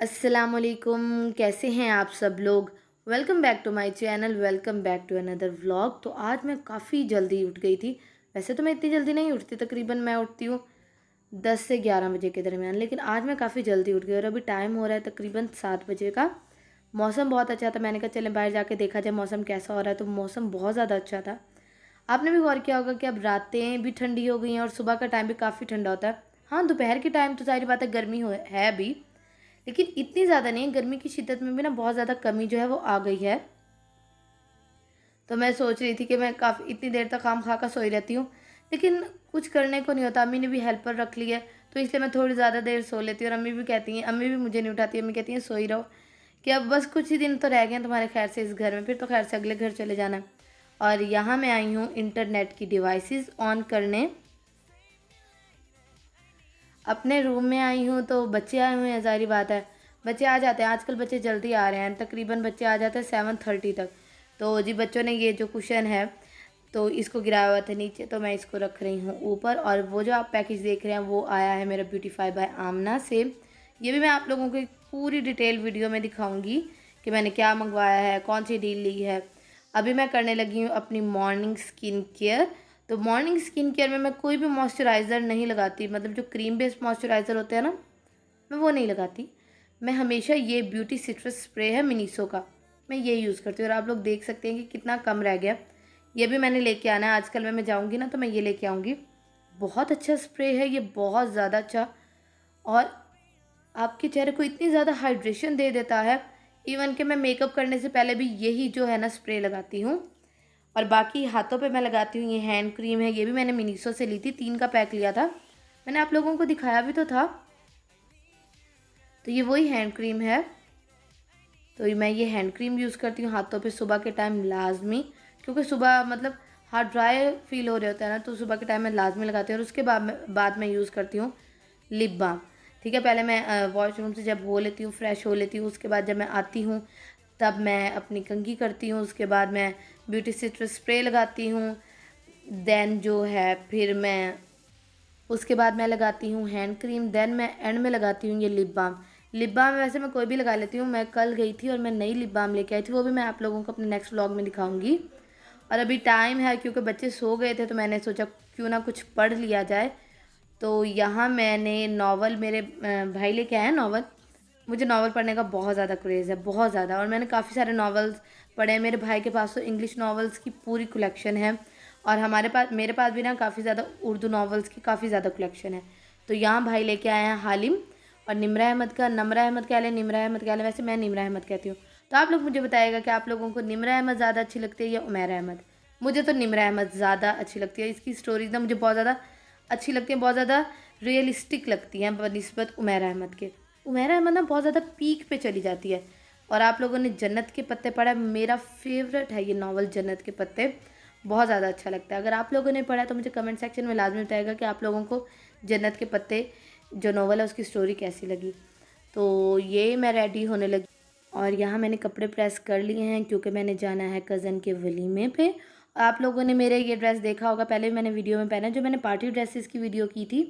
अस्सलामुअलैकुम। कैसे हैं आप सब लोग। Welcome back to my channel, welcome back to another vlog. तो आज मैं काफ़ी जल्दी उठ गई थी। वैसे तो मैं इतनी जल्दी नहीं उठती, तकरीबन मैं उठती हूँ 10 से 11 बजे के दरमियान, लेकिन आज मैं काफ़ी जल्दी उठ गई और अभी टाइम हो रहा है तकरीबन 7 बजे का। मौसम बहुत अच्छा था, मैंने कहा चलें बाहर जाके देखा जाए मौसम कैसा हो रहा है। तो मौसम बहुत ज़्यादा अच्छा था। आपने भी गौर किया होगा कि अब रातें भी ठंडी हो गई हैं और सुबह का टाइम भी काफ़ी ठंडा होता है। हाँ, दोपहर के टाइम तो सारी बात है, गर्मी है अभी, लेकिन इतनी ज़्यादा नहीं है। गर्मी की शिद्दत में भी ना बहुत ज़्यादा कमी जो है वो आ गई है। तो मैं सोच रही थी कि मैं काफ़ी इतनी देर तक खाम खा कर सोई रहती हूँ, लेकिन कुछ करने को नहीं होता। अम्मी ने भी हेल्पर रख ली है, तो इसलिए मैं थोड़ी ज़्यादा देर सो लेती हूँ। और अम्मी भी कहती हैं, अम्मी भी मुझे नहीं उठाती, अम्मी कहती हैं सोई रहो, कि अब बस कुछ ही दिन तो रह गए हैं तुम्हारे खैर से इस घर में, फिर तो खैर से अगले घर चले जाना है। और यहाँ मैं आई हूँ इंटरनेट की डिवाइसेस ऑन करने। अपने रूम में आई हूँ तो बच्चे आए हुए हैं, ज़ाहिर बात है बच्चे आ जाते हैं। आजकल बच्चे जल्दी आ रहे हैं, तकरीबन बच्चे आ जाते हैं 7:30 तक। तो जी बच्चों ने ये जो कुशन है तो इसको गिराया हुआ था नीचे, तो मैं इसको रख रही हूँ ऊपर। और वो जो आप पैकेज देख रहे हैं वो आया है मेरा ब्यूटीफाई बाय आमना से। ये भी मैं आप लोगों को एक पूरी डिटेल वीडियो में दिखाऊंगी कि मैंने क्या मंगवाया है, कौन सी डील ली है। अभी मैं करने लगी हूँ अपनी मॉर्निंग स्किन केयर। तो मॉर्निंग स्किन केयर में मैं कोई भी मॉइस्चराइज़र नहीं लगाती, मतलब जो क्रीम बेस्ड मॉइस्चराइज़र होते हैं ना, मैं वो नहीं लगाती। मैं हमेशा ये ब्यूटी सिट्रस स्प्रे है मिनीसो का, मैं ये यूज़ करती हूँ। और आप लोग देख सकते हैं कि कितना कम रह गया। ये भी मैंने लेके आना है, आजकल मैं जाऊँगी ना तो मैं ये लेके आऊँगी। बहुत अच्छा स्प्रे है ये, बहुत ज़्यादा अच्छा। और आपके चेहरे को इतनी ज़्यादा हाइड्रेशन दे देता है। इवन कि मैं मेकअप करने से पहले भी यही जो है ना स्प्रे लगाती हूँ। और बाकी हाथों पे मैं लगाती हूँ ये हैंड क्रीम है, ये भी मैंने मिनीसो से ली थी, 3 का पैक लिया था। मैंने आप लोगों को दिखाया भी तो था। तो ये वही हैंड क्रीम है। तो मैं ये हैंड क्रीम यूज़ करती हूँ हाथों पे सुबह के टाइम लाजमी, क्योंकि सुबह मतलब हाथ ड्राई फील हो रहे होता है ना, तो सुबह के टाइम मैं लाजमी लगाती हूँ। और उसके बाद मैं यूज़ करती हूँ लिप बाम। ठीक है, पहले मैं वॉशरूम से जब हो लेती हूँ, फ्रेश हो लेती हूँ, उसके बाद जब मैं आती हूँ तब मैं अपनी कंघी करती हूँ। उसके बाद मैं ब्यूटी सिट्रस स्प्रे लगाती हूँ। देन जो है फिर मैं उसके बाद मैं लगाती हूँ हैंड क्रीम। देन मैं एंड में लगाती हूँ ये लिप बाम। लिप बाम वैसे मैं कोई भी लगा लेती हूँ। मैं कल गई थी और मैं नई लिप बाम लेके आई थी, वो भी मैं आप लोगों को अपने नेक्स्ट व्लॉग में दिखाऊंगी। और अभी टाइम है क्योंकि बच्चे सो गए थे, तो मैंने सोचा क्यों ना कुछ पढ़ लिया जाए। तो यहाँ मैंने नावल, मेरे भाई लेके आए हैं नावल। मुझे नावल पढ़ने का बहुत ज़्यादा क्रेज़ है, बहुत ज़्यादा। और मैंने काफ़ी सारे नावल्स पढ़े हैं। मेरे भाई के पास तो इंग्लिश नावल्स की पूरी कलेक्शन है। और मेरे पास भी ना काफ़ी ज़्यादा उर्दू नावल्स की काफ़ी ज़्यादा कलेक्शन है। तो यहाँ भाई लेके आए हैं हालिम और निम्रा अहमद का। नम्रा अहमद कह लें, निम्रा अहमद कह लें, वैसे मैं निम्रा अहमद कहती हूँ। तो आप लोग मुझे बताइएगा कि आप लोगों को निम्रा अहमद ज़्यादा अच्छी लगती है या उमैर अहमद। मुझे तो निम्रा अहमद ज़्यादा अच्छी लगती है। इसकी स्टोरीज ना मुझे बहुत ज़्यादा अच्छी लगती हैं, बहुत ज़्यादा रियलिस्टिक लगती हैं बनिस्बत उमैर अहमद के। उमैर अहमद ना बहुत ज़्यादा पीक पे चली जाती है। और आप लोगों ने जन्नत के पत्ते पढ़ा है, मेरा फेवरेट है ये नावल जन्नत के पत्ते, बहुत ज़्यादा अच्छा लगता है। अगर आप लोगों ने पढ़ा तो मुझे कमेंट सेक्शन में लाजमी बताएगा कि आप लोगों को जन्नत के पत्ते जो नावल है उसकी स्टोरी कैसी लगी। तो ये मैं रेडी होने लगी और यहाँ मैंने कपड़े प्रेस कर लिए हैं क्योंकि मैंने जाना है कज़न के वलीमे पे। आप लोगों ने मेरे ये ड्रेस देखा होगा, पहले भी मैंने वीडियो में पहना, जो मैंने पार्टी ड्रेसेस की वीडियो की थी।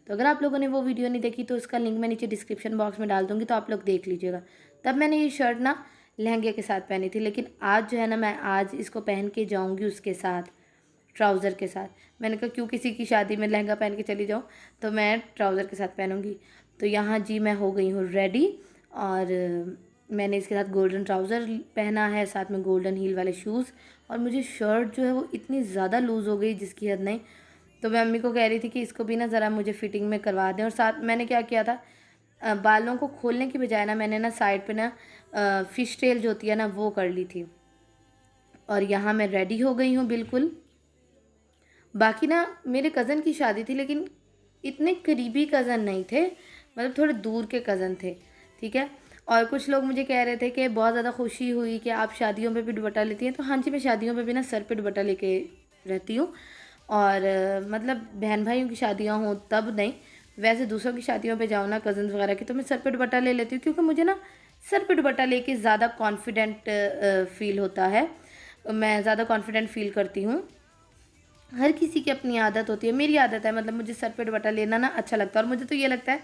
तो अगर आप लोगों ने वो वीडियो नहीं देखी तो उसका लिंक मैं नीचे डिस्क्रिप्शन बॉक्स में डाल दूँगी, तो आप लोग देख लीजिएगा। तब मैंने ये शर्ट ना लहंगे के साथ पहनी थी, लेकिन आज जो है ना मैं आज इसको पहन के जाऊँगी उसके साथ, ट्राउज़र के साथ। मैंने कहा क्यों किसी की शादी में लहंगा पहन के चली जाऊँ, तो मैं ट्राउज़र के साथ पहनूँगी। तो यहाँ जी मैं हो गई हूँ रेडी। और मैंने इसके साथ गोल्डन ट्राउज़र पहना है, साथ में गोल्डन हील वाले शूज़। और मुझे शर्ट जो है वो इतनी ज़्यादा लूज़ हो गई जिसकी हद नहीं। तो मैं अम्मी को कह रही थी कि इसको भी ना ज़रा मुझे फिटिंग में करवा दें। और साथ मैंने क्या किया था, बालों को खोलने की बजाय ना मैंने ना साइड पे ना फ़िश टेल जो होती है ना वो कर ली थी। और यहाँ मैं रेडी हो गई हूँ बिल्कुल। बाकी ना मेरे कज़न की शादी थी, लेकिन इतने करीबी कज़न नहीं थे, मतलब थोड़े दूर के कज़न थे। ठीक है। और कुछ लोग मुझे कह रहे थे कि बहुत ज़्यादा खुशी हुई कि आप शादियों पे भी दुपट्टा लेती हैं। तो हाँ जी, मैं शादियों पे भी ना सर पे दुपट्टा लेके रहती हूँ। और मतलब बहन भाइयों की शादियाँ हों तब नहीं, वैसे दूसरों की शादियों पे जाऊँ ना कज़न वगैरह की, तो मैं सर पे दुपट्टा ले लेती हूँ, क्योंकि मुझे ना सर पे दुपट्टा लेके ज़्यादा कॉन्फिडेंट फ़ील होता है। मैं ज़्यादा कॉन्फिडेंट फ़ील करती हूँ। हर किसी की अपनी आदत होती है, मेरी आदत है, मतलब मुझे सर पे दुपट्टा लेना ना अच्छा लगता है। और मुझे तो ये लगता है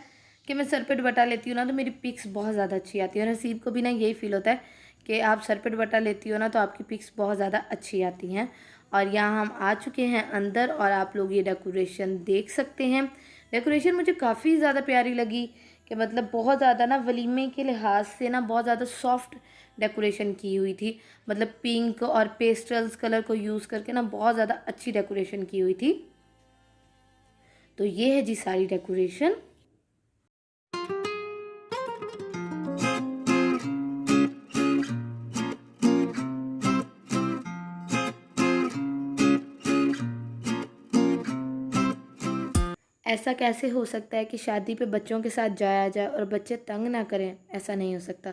कि मैं सर पे दुपट्टा लेती हूँ ना तो मेरी पिक्स बहुत ज़्यादा अच्छी आती है, और हसीब को भी ना यही फील होता है कि आप सर पे दुपट्टा लेती हो ना तो आपकी पिक्स बहुत ज़्यादा अच्छी आती हैं। और यहाँ हम आ चुके हैं अंदर, और आप लोग ये डेकोरेशन देख सकते हैं। डेकोरेशन मुझे काफ़ी ज़्यादा प्यारी लगी कि मतलब बहुत ज़्यादा ना वलीमे के लिहाज से ना बहुत ज़्यादा सॉफ्ट डेकोरेशन की हुई थी। मतलब पिंक और पेस्टल्स कलर को यूज़ करके ना बहुत ज़्यादा अच्छी डेकोरेशन की हुई थी। तो ये है जी सारी डेकोरेशन। ऐसा कैसे हो सकता है कि शादी पे बच्चों के साथ जाया जाए और बच्चे तंग ना करें? ऐसा नहीं हो सकता।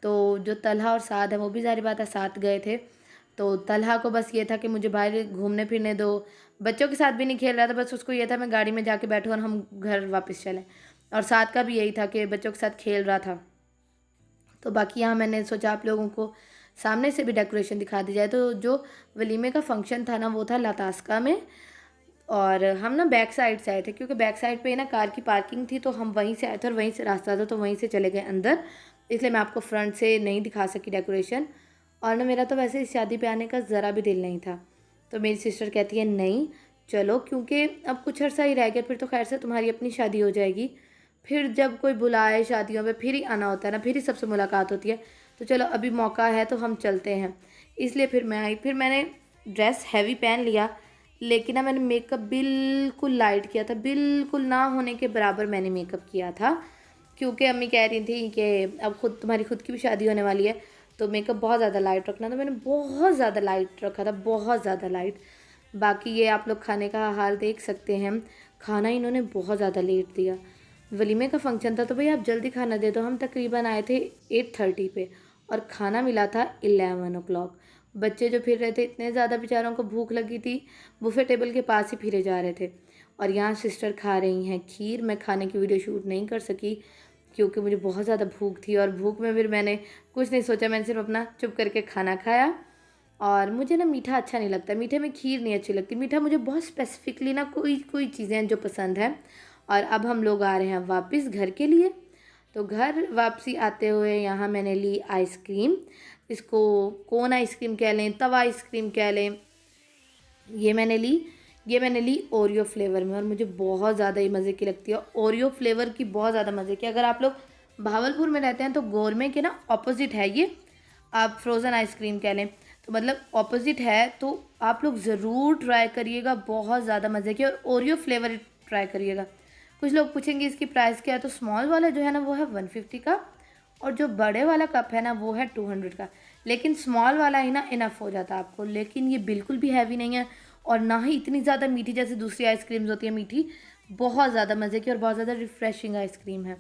तो जो तलहा और साद है वो भी ज़ाहिर बात है साथ गए थे। तो तलहा को बस ये था कि मुझे बाहर घूमने फिरने दो, बच्चों के साथ भी नहीं खेल रहा था, बस उसको ये था मैं गाड़ी में जाके बैठूँ और हम घर वापस चलें। और साद का भी यही था कि बच्चों के साथ खेल रहा था। तो बाकी यहाँ मैंने सोचा आप लोगों को सामने से भी डेकोरेशन दिखा दी जाए। तो जो वलीमे का फंक्शन था ना वो था लतास्का में, और हम ना बैक साइड से आए थे क्योंकि बैक साइड पे ना कार की पार्किंग थी, तो हम वहीं से आए थे और वहीं से रास्ता था तो वहीं से चले गए अंदर, इसलिए मैं आपको फ्रंट से नहीं दिखा सकी डेकोरेशन। और ना मेरा तो वैसे इस शादी पे आने का ज़रा भी दिल नहीं था, तो मेरी सिस्टर कहती है नहीं चलो, क्योंकि अब कुछ अर्सा ही रह गया, फिर तो खैर से तुम्हारी अपनी शादी हो जाएगी, फिर जब कोई बुलाए शादियों में फिर ही आना होता है ना, फिर ही सबसे मुलाकात होती है, तो चलो अभी मौका है तो हम चलते हैं। इसलिए फिर मैं आई, फिर मैंने ड्रेस हैवी पहन लिया, लेकिन ना मैंने मेकअप बिल्कुल लाइट किया था, बिल्कुल ना होने के बराबर मैंने मेकअप किया था, क्योंकि अम्मी कह रही थी कि अब खुद तुम्हारी खुद की भी शादी होने वाली है तो मेकअप बहुत ज़्यादा लाइट रखना, तो मैंने बहुत ज़्यादा लाइट रखा था, बहुत ज़्यादा लाइट। बाकी ये आप लोग खाने का हाल देख सकते हैं, खाना इन्होंने बहुत ज़्यादा लेट दिया। वलीमे का फंक्शन था तो भाई आप जल्दी खाना दे दो। हम तकरीबन आए थे 8:30 पे और खाना मिला था 11 o'clock। बच्चे जो फिर रहे थे इतने ज़्यादा बेचारों को भूख लगी थी, बुफे टेबल के पास ही फिरे जा रहे थे। और यहाँ सिस्टर खा रही हैं खीर। मैं खाने की वीडियो शूट नहीं कर सकी क्योंकि मुझे बहुत ज़्यादा भूख थी, और भूख में फिर मैंने कुछ नहीं सोचा, मैंने सिर्फ अपना चुप करके खाना खाया। और मुझे ना मीठा अच्छा नहीं लगता, मीठे में खीर नहीं अच्छी लगती, मीठा मुझे बहुत स्पेसिफिकली ना कोई कोई चीज़ें हैं जो पसंद है। और अब हम लोग आ रहे हैं वापस घर के लिए। तो घर वापसी आते हुए यहाँ मैंने ली आइसक्रीम, इसको कोन आइसक्रीम कह लें, तवा आइसक्रीम कह लें, ये मैंने ली ओरियो फ्लेवर में, और मुझे बहुत ज़्यादा ही मज़े की लगती है ओरियो फ्लेवर की, बहुत ज़्यादा मज़े की। अगर आप लोग भावलपुर में रहते हैं तो गोरमे के ना ऑपोजिट है ये, आप फ्रोज़न आइसक्रीम कह लें, तो मतलब ऑपोजिट है, तो आप लोग ज़रूर ट्राई करिएगा, बहुत ज़्यादा मज़े की। और ओरियो फ्लेवर ट्राई करिएगा। कुछ लोग पूछेंगे इसकी प्राइस क्या है, तो स्मॉल वाला जो है ना वो है 150 का, और जो बड़े वाला कप है ना वो है 200 का। लेकिन स्मॉल वाला ही ना इनफ हो जाता है आपको, लेकिन ये बिल्कुल भी हैवी नहीं है और ना ही इतनी ज़्यादा मीठी जैसे दूसरी आइसक्रीम्स होती है मीठी, बहुत ज़्यादा मज़े की और बहुत ज़्यादा रिफ़्रेशिंग आइसक्रीम है।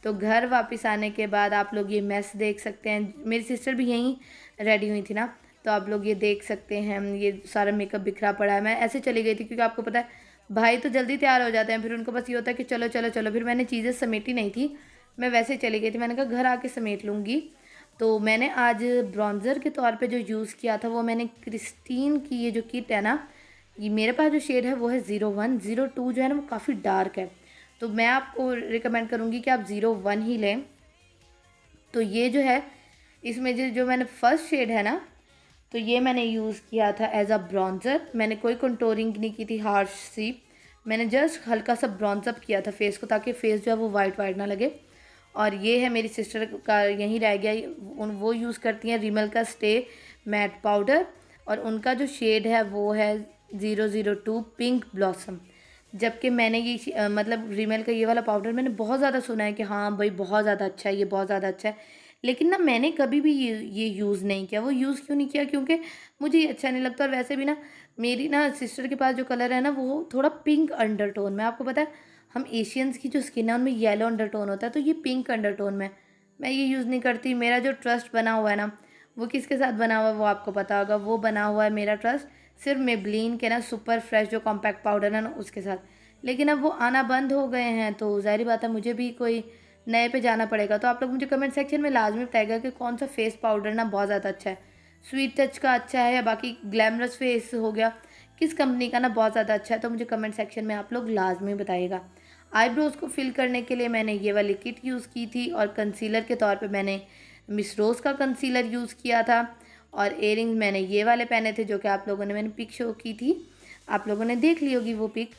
तो घर वापस आने के बाद आप लोग ये मेस देख सकते हैं, मेरी सिस्टर भी यहीं रेडी हुई थी ना, तो आप लोग ये देख सकते हैं, ये सारा मेकअप बिखरा पड़ा है। मैं ऐसे चली गई थी क्योंकि आपको पता है भाई तो जल्दी तैयार हो जाते हैं, फिर उनको बस ये होता है कि चलो चलो चलो, फिर मैंने चीज़ें समेटी नहीं थी, मैं वैसे ही चली गई थी, मैंने कहा घर आके समेट लूँगी। तो मैंने आज ब्रॉन्ज़र के तौर पे जो यूज़ किया था वो मैंने क्रिस्टीन की ये जो किट है ना, ये मेरे पास जो शेड है वो है 01। 02 जो है ना वो काफ़ी डार्क है, तो मैं आपको रिकमेंड करूँगी कि आप 01 ही लें। तो ये जो है इसमें जो मैंने फर्स्ट शेड है ना, तो ये मैंने यूज़ किया था एज अ ब्रॉन्ज़र। मैंने कोई कंटोरिंग नहीं की थी हार्श सी, मैंने जस्ट हल्का सा ब्रॉन्ज अप किया था फेस को, ताकि फेस जो है वो वाइट वाइट ना लगे। और ये है मेरी सिस्टर का यहीं रह गया, वो यूज़ करती हैं रिमल का स्टे मैट पाउडर, और उनका जो शेड है वो है 002 पिंक ब्लॉसम। जबकि मैंने ये मतलब रिमल का ये वाला पाउडर मैंने बहुत ज़्यादा सुना है कि हाँ भाई बहुत ज़्यादा अच्छा है, ये बहुत ज़्यादा अच्छा है, लेकिन ना मैंने कभी भी ये यूज़ नहीं किया। वो यूज़ क्यों नहीं किया, क्योंकि मुझे ये अच्छा नहीं लगता। और वैसे भी ना मेरी ना सिस्टर के पास जो कलर है ना वो थोड़ा पिंक अंडरटोन में, आपको पता है हम एशियंस की जो स्किन है उनमें येलो अंडरटोन होता है, तो ये पिंक अंडरटोन में मैं ये यूज़ नहीं करती। मेरा जो ट्रस्ट बना हुआ है ना वो किसके साथ बना हुआ है वो आपको पता होगा, वो बना हुआ है मेरा ट्रस्ट सिर्फ मेबलिन के ना सुपर फ्रेश जो कॉम्पैक्ट पाउडर है ना उसके साथ। लेकिन अब वो आना बंद हो गए हैं, तो ज़ाहिर बात है मुझे भी कोई नए पे जाना पड़ेगा। तो आप लोग मुझे कमेंट सेक्शन में लाजमी बताएगा कि कौन सा फेस पाउडर ना बहुत ज़्यादा अच्छा है, स्वीट टच का अच्छा है या बाकी ग्लैमरस फेस हो गया, किस कंपनी का ना बहुत ज़्यादा अच्छा है, तो मुझे कमेंट सेक्शन में आप लोग लाजमी बताइएगा। आईब्रोज़ को फिल करने के लिए मैंने ये वाली किट यूज़ की थी और कंसीलर के तौर पे मैंने मिस रोज़ का कंसीलर यूज़ किया था। और इयररिंग्स मैंने ये वाले पहने थे जो कि आप लोगों ने मैंने पिक शो की थी, आप लोगों ने देख ली होगी वो पिक।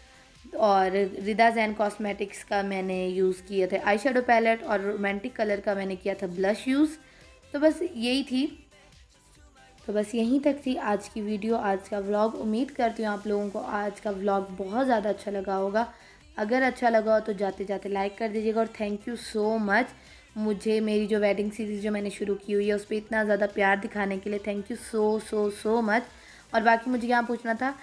और रिदा ज़ैन कॉस्मेटिक्स का मैंने यूज़ किए थे आई शेडो पैलेट और रोमांटिक कलर का मैंने किया था ब्लश यूज़। तो बस यही थी, तो बस यहीं तक थी आज की वीडियो, आज का व्लॉग। उम्मीद करती हूँ आप लोगों को आज का व्लॉग बहुत ज़्यादा अच्छा लगा होगा। अगर अच्छा लगा हो तो जाते जाते लाइक कर दीजिएगा और थैंक यू सो मच मुझे मेरी जो वेडिंग सीरीज़ जो मैंने शुरू की हुई है उस पर इतना ज़्यादा प्यार दिखाने के लिए। Thank you so so so much. और बाकी मुझे यहाँ पूछना था,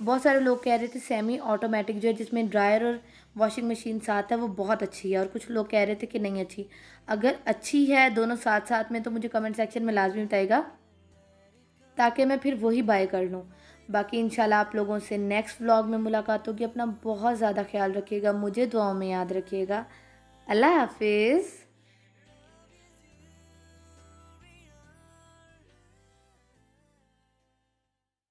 बहुत सारे लोग कह रहे थे सेमी ऑटोमेटिक जो है जिसमें ड्रायर और वॉशिंग मशीन साथ है वो बहुत अच्छी है, और कुछ लोग कह रहे थे कि नहीं अच्छी। अगर अच्छी है दोनों साथ साथ में तो मुझे कमेंट सेक्शन में लाजमी बताइएगा ताकि मैं फिर वही बाय कर लूँ। बाकी इंशाल्लाह आप लोगों से नेक्स्ट व्लॉग में मुलाकात होगी। अपना बहुत ज़्यादा ख्याल रखिएगा, मुझे दुआओं में याद रखिएगा। अल्लाह हाफिज़।